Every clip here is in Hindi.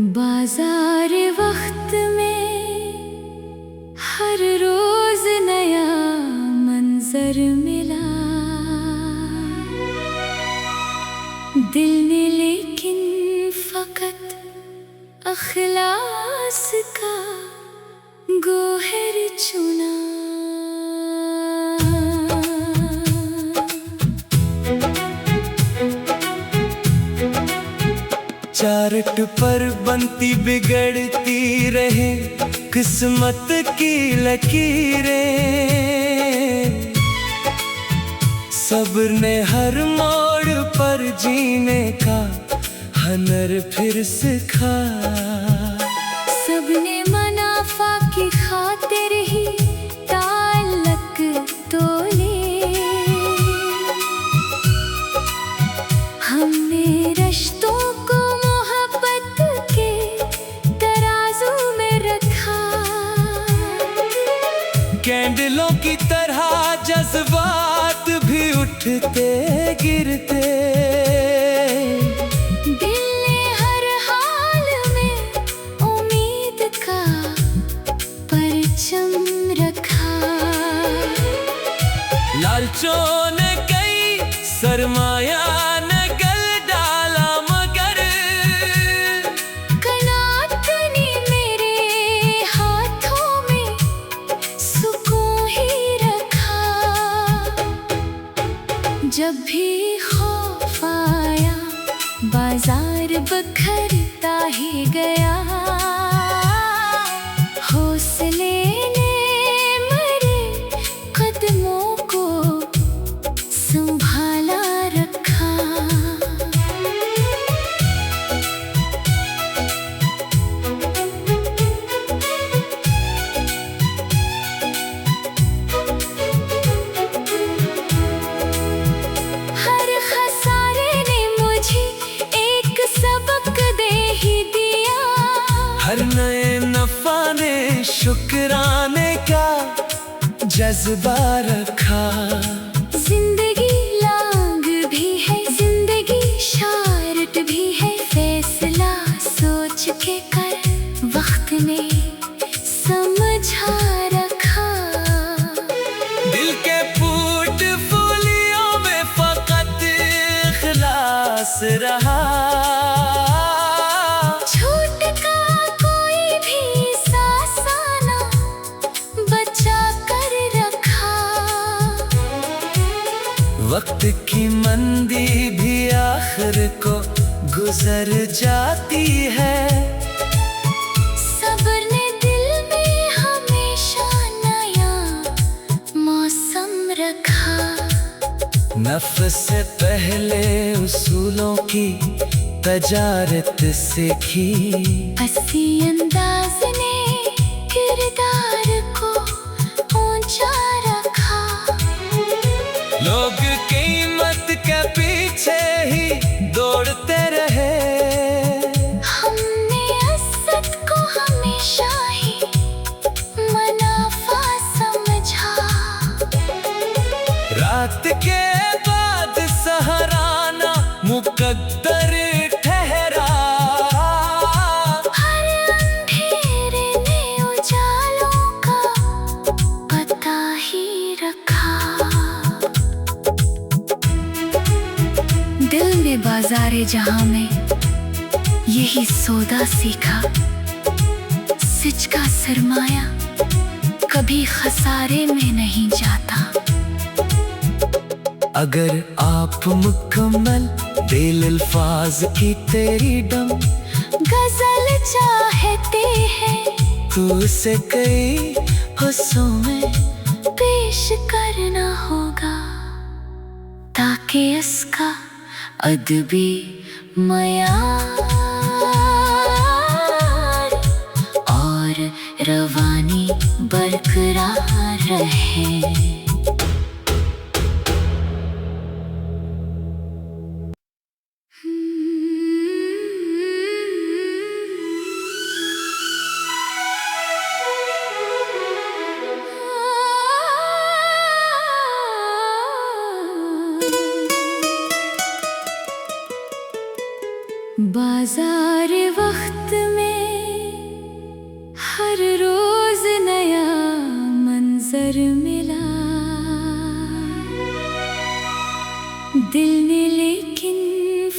बाजार वक्त में हर रोज नया मंजर मिला, दिल ने लेकिन फकत अखलास का गोहर चुना। चार्ट पर बनती बिगड़ती रहे किस्मत की लकीरें, सब्र ने हर मोड़ पर जीने का हनर फिर सिखा। सबने मुनाफा की खातिर ही ताल्लुक तोले, हमने रिश्तों को कैंडलों की तरह जज्बात भी उठते गिरते, दिल ने हर हाल में उम्मीद का परचम रखा। लालचों ने कई सरमाया ने गल डाला, मगर कनात ने मेरे हाथों में सुकून ही रखा। जब भी खौफ आया बाजार बिखरता ही गया, हौसले ने मेरे कदमों को संभाला रखा। हर खसारे ने मुझे एक सबक दे ही दिया, हर नए नफा ने शुक्राने का जज्बा रखा। जिंदगी लांग भी है, जिंदगी शारट भी है, फैसला सोच के कर वक्त ने समझा रखा। दिल के पोर्टफोलियो में फकत इखलास रहा, छूट का कोई भी सासाना बचा कर रखा। वक्त की मंदी भी आखिर को गुजर जाती है, सब्र ने दिल में हमेशा नया मौसम रखा। नफ्स से पहले उसूलों की तजारत सीखी, हंसी अंदाज ने किरदार को ऊंचा रखा। लोग कीमत के पीछे ही दौड़ते रहे, हमने इज्जत को हमेशा ही मुनाफा समझा। रात के बाद सहाराना मुकद्दर ठहरा, हर अंधेरे ने उजालों का पता ही रखा। दिल ने बाजारे जहां में यही सौदा सीखा, सच का सरमाया कभी खसारे में नहीं जाता। अगर आप मुकम्मल दिल अल्फाज की तेरी दम गजल चाहते हैं तू उसे कई हिस्सों में पेश करना होगा, ताकि इसका अदबी मयार और रवानी बरकरार रहे। बाजार वक्त में हर रोज नया मंजर मिला, दिल ने लेकिन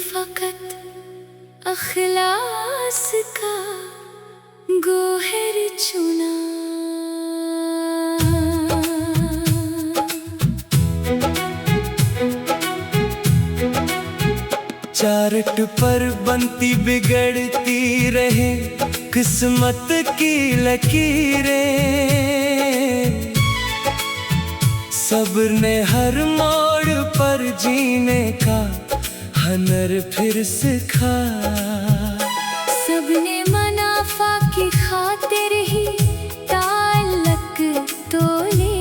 फकत अखलास का गोहर चुना। चार्ट पर बनती बिगड़ती रहे किस्मत की लकीरें, सब्र ने हर मोड़ पर जीने का हनर फिर सिखा। सबने मुनाफा की खातिर ही ताल्लुक तोले,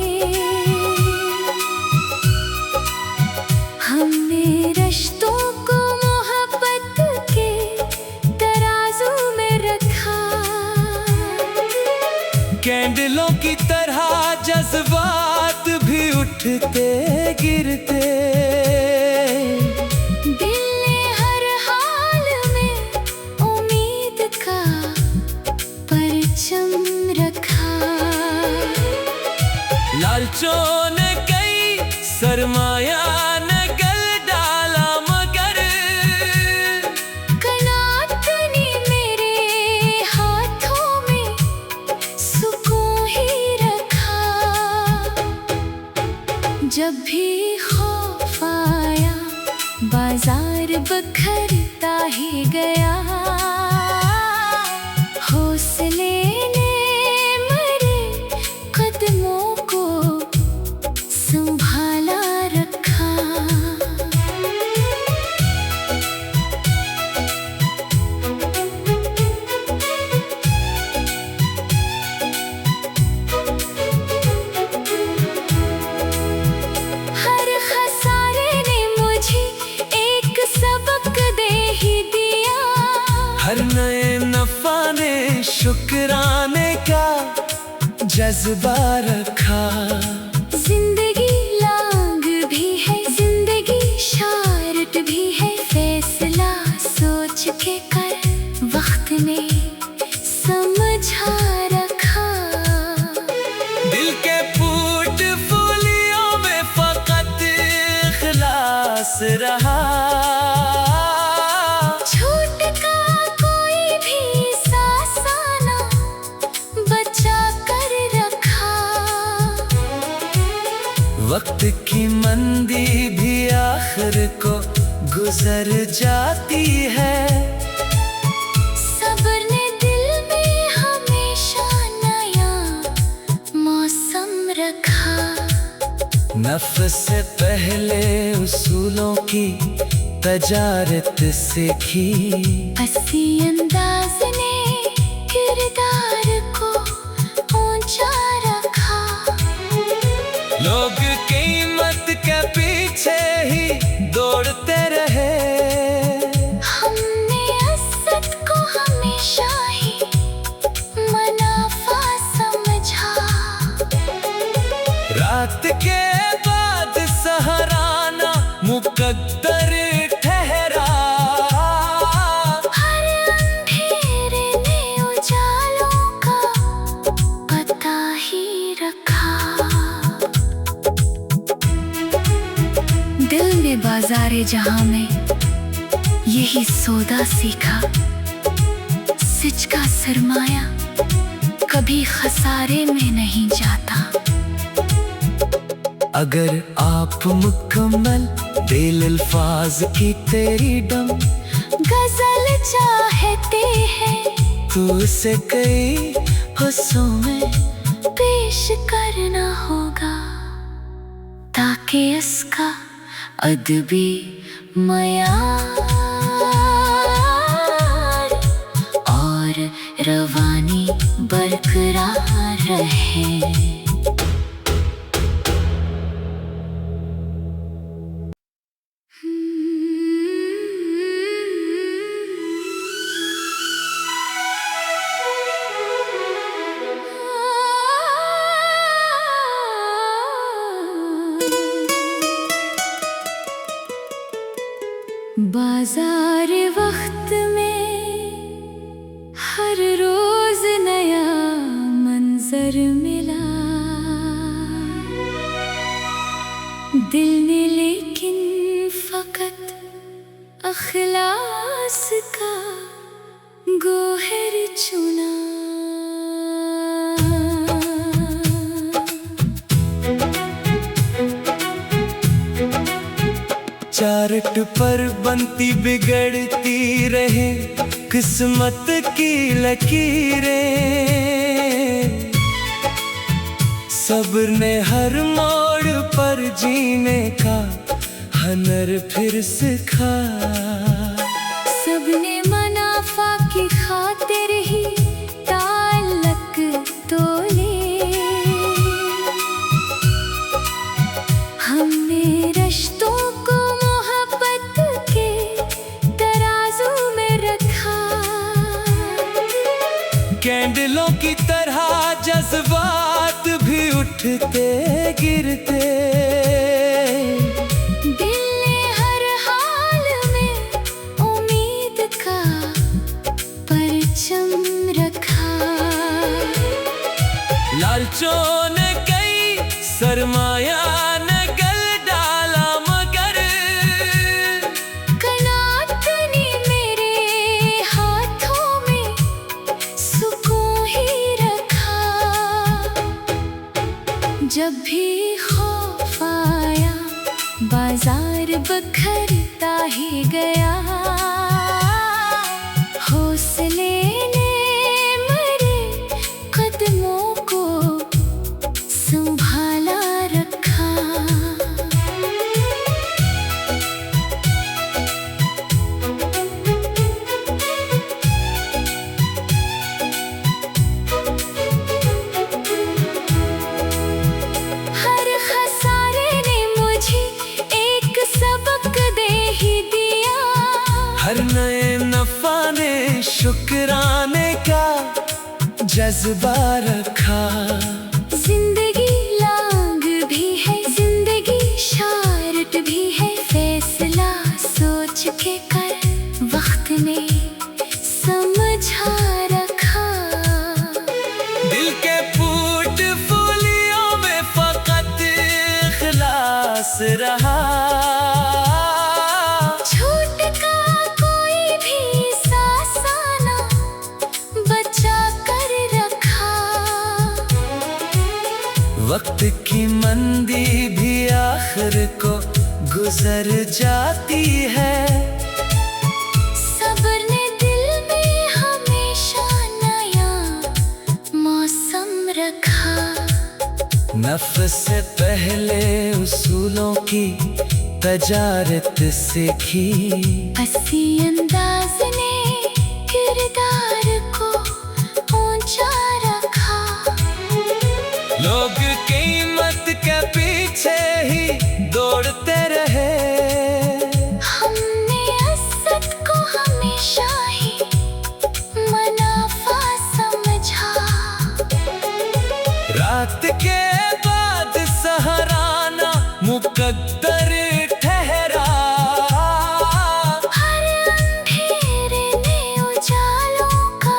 हमने रिश्तों को कैंडलों की तरह जज्बात भी उठते गिरते, दिल ने हर हाल में उम्मीद का परचम रखा। लालचों ने कई सरमाया ने गल डाला, मगर कनात ने मेरे हाथों में सुकून ही रखा। जब भी खौफ आया बाजार बखरता ही गया, हौसले ने मेरे कदमों को संभाला रखा। हर खसारे ने मुझे एक सबक दे ही दिया, हर नए नफा ने शुक्राने का जज्बा रखा। जिंदगी लांग भी है, जिंदगी शारट भी है, फैसला सोच के कर वक्त ने समझा रखा। दिल के पोर्टफोलियो में फकत इखलास रहा, छूट का कोई भी सासाना बचा कर रखा। वक्त की मंदी भी आखिर को गुजर जाती है, सब्र ने दिल में हमेशा नया मौसम रखा। नफ्स से पहले उसूलों की तजारत सीखी, हंसी अंदाज ने किरदार को ऊंचा रखा। लोग कीमत के पीछे ही दौड़ते रहे, हमने इज्जत को हमेशा ही मुनाफा समझा। रात के बाद सहाराना मुकद्दर ठहरा, हर अंधेरे ने उजालों का पता ही रखा। दिल ने बाजारे जहां में यही सौदा सीखा, सच का सरमाया कभी खसारे में नहीं जाता। अगर आप मुकम्मल दिल अल्फाज की तेरी डम गजल चाहते हैं तो उसे कई हिस्सों में पेश करना होगा, ताकि इसका अदबी मयार और रवानी बरकरार रहे। बाजार वक्त में हर रोज नया मंजर मिला, दिल ने लेकिन फकत अखलास का गोहर चुना। चार्ट पर बनती बिगड़ती रहे किस्मत की लकीरें, सब्र ने हर मोड़ पर जीने का हनर फिर सिखा। सबने मुनाफा की खातिर ही ताल्लुक तोले, हमने रिश्तों को कैंडलों की तरह जज्बात भी उठते गिरते, दिल ने हर हाल में उम्मीद का परचम रखा। लालचों ने कई सरमाया ने गल डाला, मगर कनात ने मेरे हाथों में सुकून ही रखा। जब भी खौफ आया बाजार बखरता ही गया, हौसले ने मेरे कदमों को संभाला रखा। हर खसारे ने मुझे एक सबक दे ही दिया, हर नए नफा ने शुक्राने का जज्बा रखा। जिंदगी लांग भी है, जिंदगी शारट भी है, फैसला सोच के कर वक्त ने समझा रखा। दिल के पोर्टफोलियो में फकत इखलास रहा, छूट का कोई भी सासाना बचा कर रखा। वक्त की मंदी भी आखिर को गुजर जाती है, सब्र ने दिल में हमेशा नया मौसम रखा। नफ्स से पहले उसूलों की तजारत सीखी, हंसी अंदाज ने किरदार को ऊंचा रखा। लोग कीमत के पीछे ही दौड़ते रहे, हमने इज्जत को हमेशा ही मुनाफा समझा। रात के बाद सहाराना मुकद्दर ठहरा, हर अंधेरे ने उजालों का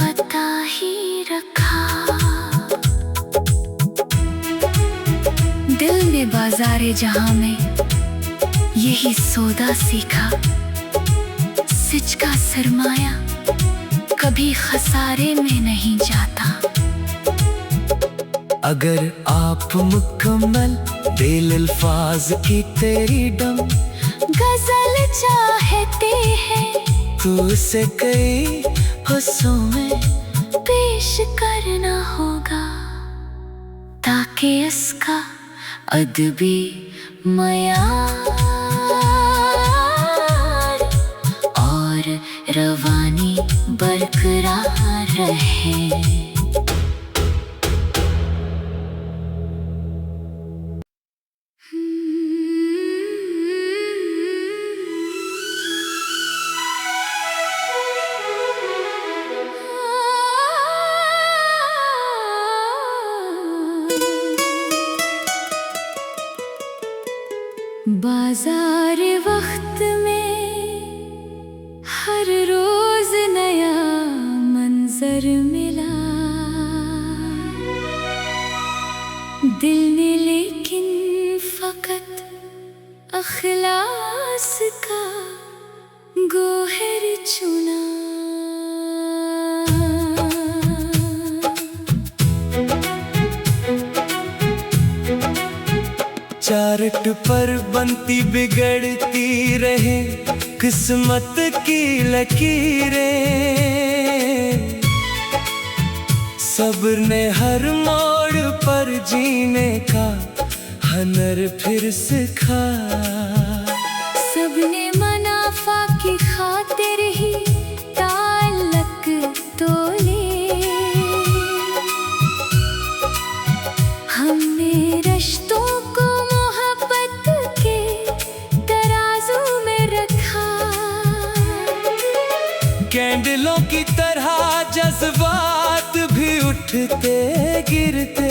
पता ही रखा। दिल ने बाजारे जहां में यही सौदा सीखा, सच का सरमाया कभी खसारे में नहीं जाता। अगर आप मुकम्मल दिल अल्फाज की तेरी डम गजल चाहते हैं तू उसे कई हिस्सों में पेश करना होगा, ताकि इसका अदबी मयार और रवानी बरकरार रहे। बाजार वक्त में हर रोज नया मंजर मिला, दिल ने लेकिन फकत अखलास का गोहर चुना। चार्ट पर बनती बिगड़ती रहे किस्मत की लकीरें, सब्र ने हर मोड़ पर जीने का हनर फिर सिखा। सबने मुनाफा की खातिर ही ताल्लुक तोले, हमने रिश्तों को कैंडलों की तरह जज्बात भी उठते गिरते,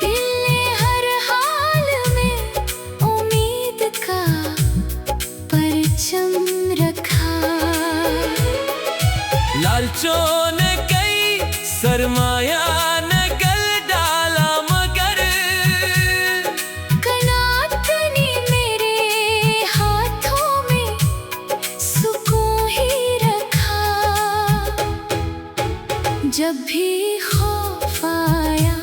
दिल ने हर हाल में उम्मीद का परचम रखा। लालचों ने कई सरमाया ने गल डाला, मगर कनात ने मेरे हाथों में सुकून ही रखा। जब भी खौफ आया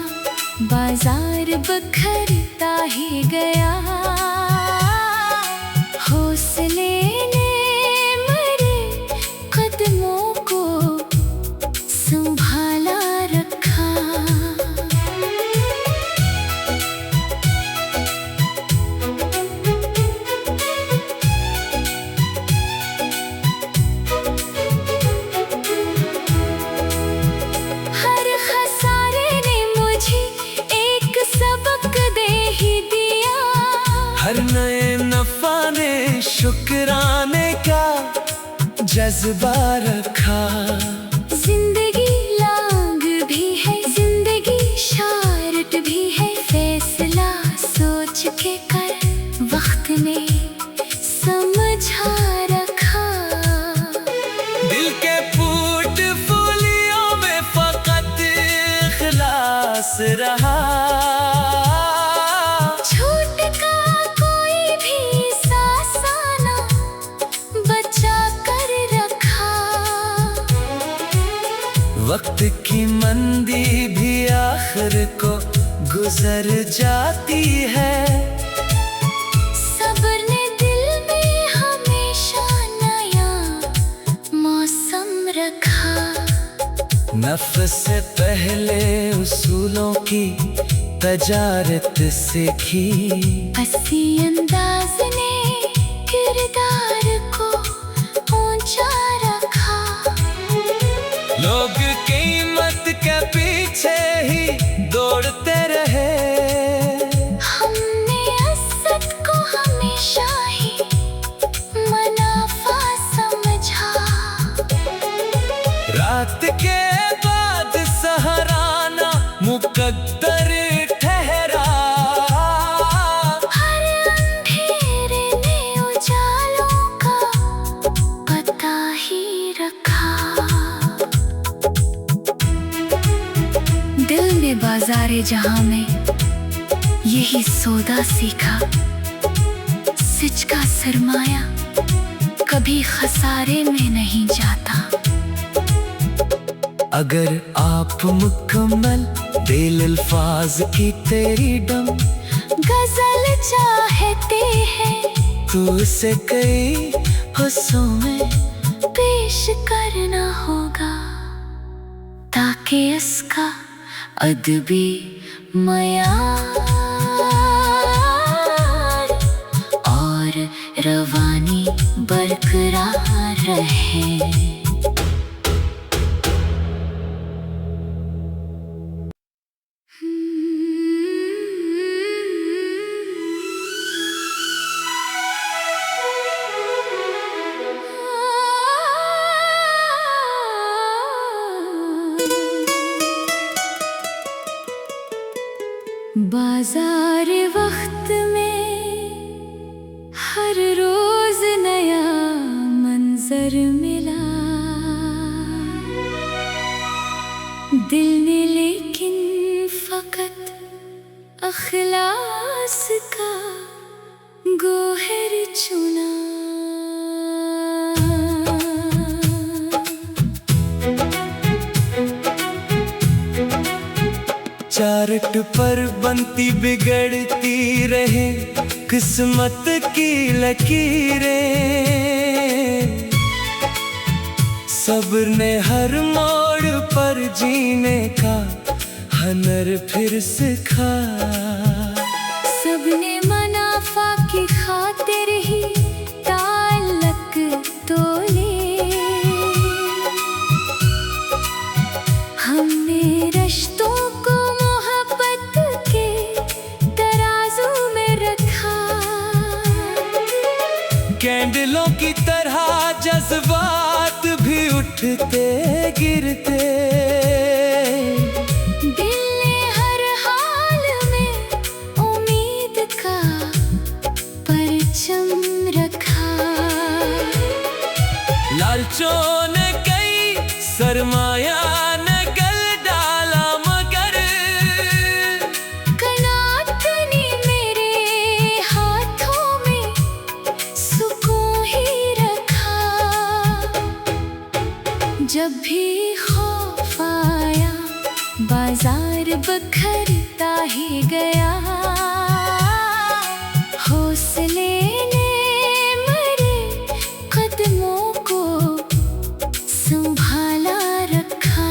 बाजार बखरता ही गया, हौसले ने मेरे कदमों को संभाला रखा। हर खसारे ने मुझे एक सबक दे ही दिया, हर नए नफा ने शुक्राने का जज्बा रखा। जिंदगी लांग भी है, जिंदगी शारट भी है, फैसला सोच के कर वक्त ने समझा रखा। दिल के पोर्टफोलियो में फकत इखलास रहा, छूट का कोई भी सासाना बचा कर रखा। वक्त की मंदी भी आखिर को गुजर जाती है, सब्र ने दिल में हमेशा नया मौसम रखा। नफ्स से पहले उसूलों की तजारत सीखी, हंसी अंदाज ने किरदार को ऊंचा रखा। लोग कीमत के पीछे ही दौड़ते रहे, हमने इज्जत को हमेशा ही मुनाफा समझा। रात के बाद सहाराना मुकद्दर ठहरा, हर अंधेरे ने उजालों का पता ही रखा। दिल ने बाजारे जहां में यही सौदा सीखा, सच का सरमाया कभी खसारे में नहीं जाता। अगर आप मुकम्मल दिल अल्फाज की तेरी डम गजल चाहते हैं तू उसे कई हिस्सों में पेश करना होगा, ताकि इसका अदबी मयार और रवानी बरकरार रहे। बाजार वक्त में हर रोज नया मंजर मिला, दिल ने लेकिन फकत अखलास का गोहर चुना। चार्ट पर बनती बिगड़ती रहे किस्मत की लकीरें, सब्र ने हर मोड़ पर जीने का हनर फिर सिखा। सबने मुनाफा की खातिर ही ताल्लुक तोले, हमने रिश्तों को कैंडलों की तरह जज्बात भी उठते गिरते, दिल ने हर हाल में उम्मीद का परचम रखा। लालचों ने कई सरमाया ने गल डाला, मगर कनात ने मेरे हाथों में सुकून ही रखा। जब भी खौफ आया बाजार बखरता ही गया, हौसले ने मेरे कदमों को संभाला रखा।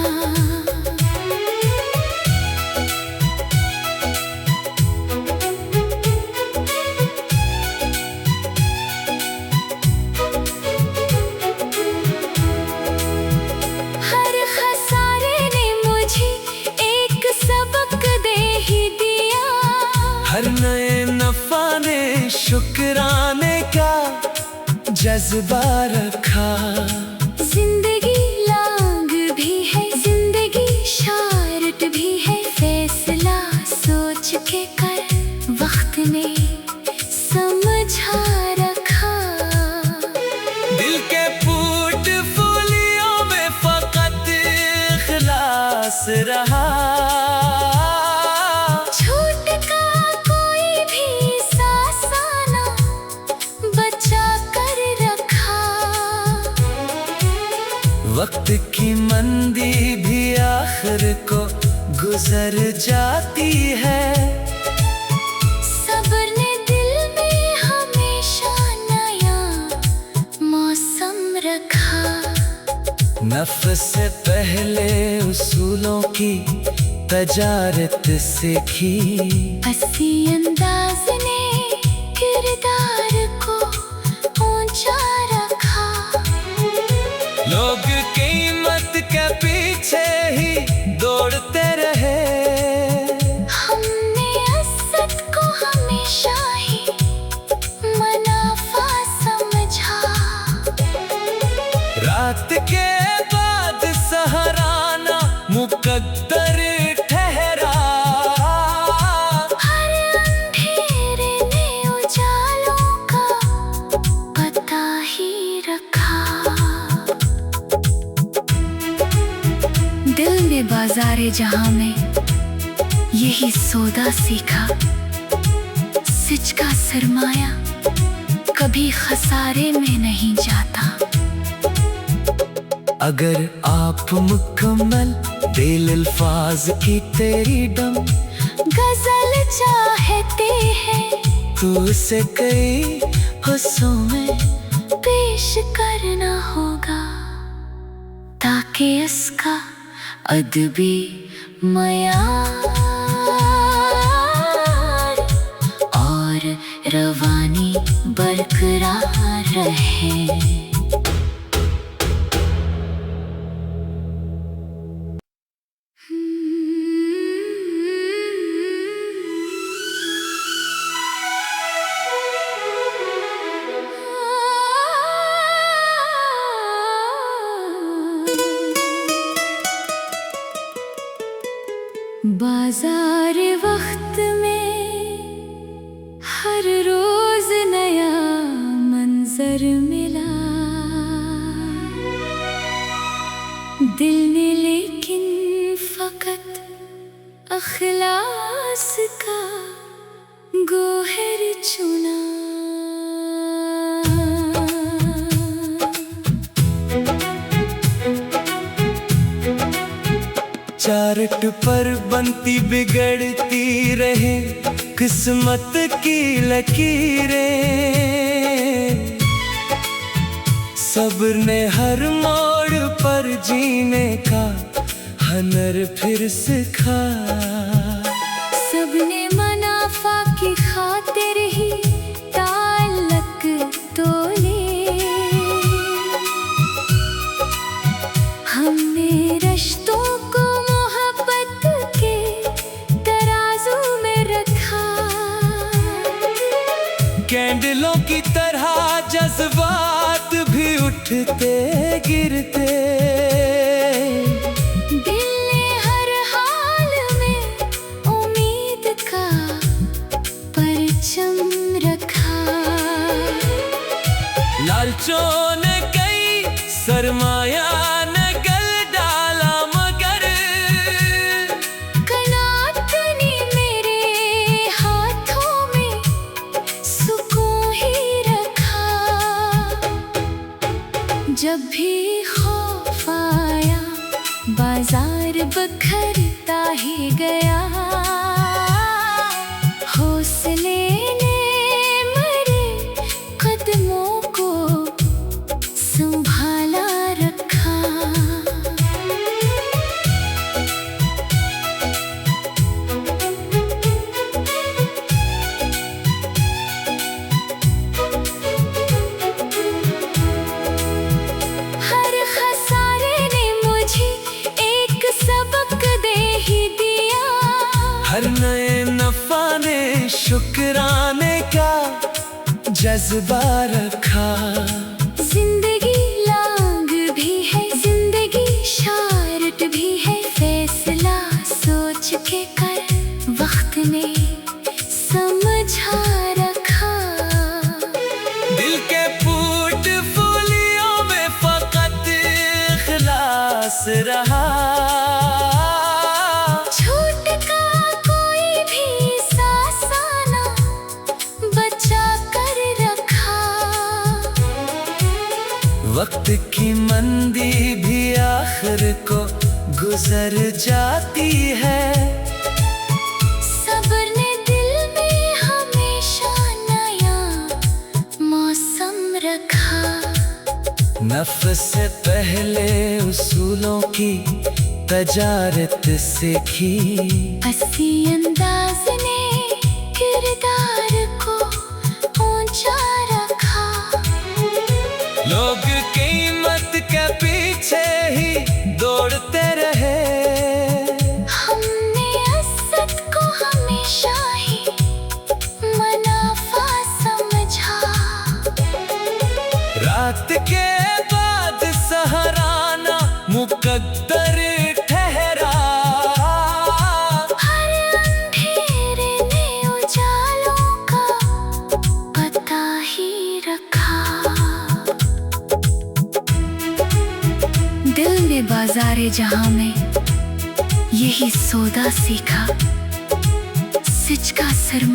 हर खसारे ने मुझे एक सबक दे ही दिया, हर नए नफा ने शुक्राने का जज्बा रखा। जिंदगी लांग भी है, जिंदगी शारट भी है, फैसला सोच के कर वक्त ने समझा रखा। दिल के पोर्टफोलियो में फकत इखलास रहा, छूट का कोई भी सासाना बचा कर रखा। वक्त की मंदी भी आखिर को गुजर जाती है, सब्र ने दिल में हमेशा नया मौसम रखा। नफ्स से पहले उसूलों की तजारत सीखी, हंसी अंदाज ने किरदार को ऊंचा रखा। लोग कीमत के पीछे ही दौड़ते रहे, हमने इज्जत को हमेशा ही मुनाफा समझा। रात के बाद सहाराना मुकद्दर ठहरा, हर अंधेरे ने उजालों का पता ही रखा। दिल ने बाज़ारे जहां में यही सौदा सीखा, सच का सरमाया कभी खसारे में नहीं जाता। अगर आप मुकम्मल दिल अल्फाज की तेरी दम गजल चाहते हैं तू उसे कई हिस्सों में पेश करना होगा, ताकि इसका अदबी मयार और रवानी बरकरार रहे। बाजार वक्त में हर रोज नया मंजर मिला, दिल ने लेकिन फकत अखलास का गोहर चुना। चार्ट पर बनती बिगड़ती रहे किस्मत की लकीरें, सब्र ने हर मोड़ पर जीने का हनर फिर सिखा। सबने मुनाफा की खातिर ही ताल्लुक तोले, हमने रिश्तों को कैंडलों की तरह जज्बात भी उठते गिरते, दिल ने हर हाल में उम्मीद का परचम रखा। लालचों ने कई सरमाया ने गल डाला, मगर कनात ने मेरे हाथों में सुकून ही रखा। जब भी खौफ आया बाजार बखरता ही गया, हौसले ने मेरे कदमों को संभाला रखा। हर खसारे ने मुझे एक सबक दे ही दिया, हर नए नफा ने शुक्राने का जज्बा रखा। जिंदगी लांग भी है, जिंदगी शारट भी है, फैसला सोच के कर वक्त ने समझा रखा। दिल के पोर्टफोलियो में फकत इखलास रहा, छूट का कोई भी सासाना बचा कर रखा। वक्त की मंदी भी आखिर को गुजर जाती है, सब्र ने दिल में हमेशा नया मौसम रखा। नफ्स से पहले उसूलों की तजारत सीखी, हंसी अंदाज ने किरदार को ऊंचा रखा। लोग कीमत के पीछे ही दौड़ते रहे, हमने इज्जत को हमेशा ही मुनाफा समझा। रात के बाद सहाराना मुकद्दर ठहरा, हर अंधेरे ने उजालों का पता ही रखा। दिल ने बाज़ारे जहां में यही सौदा सीखा, सिच का सरमा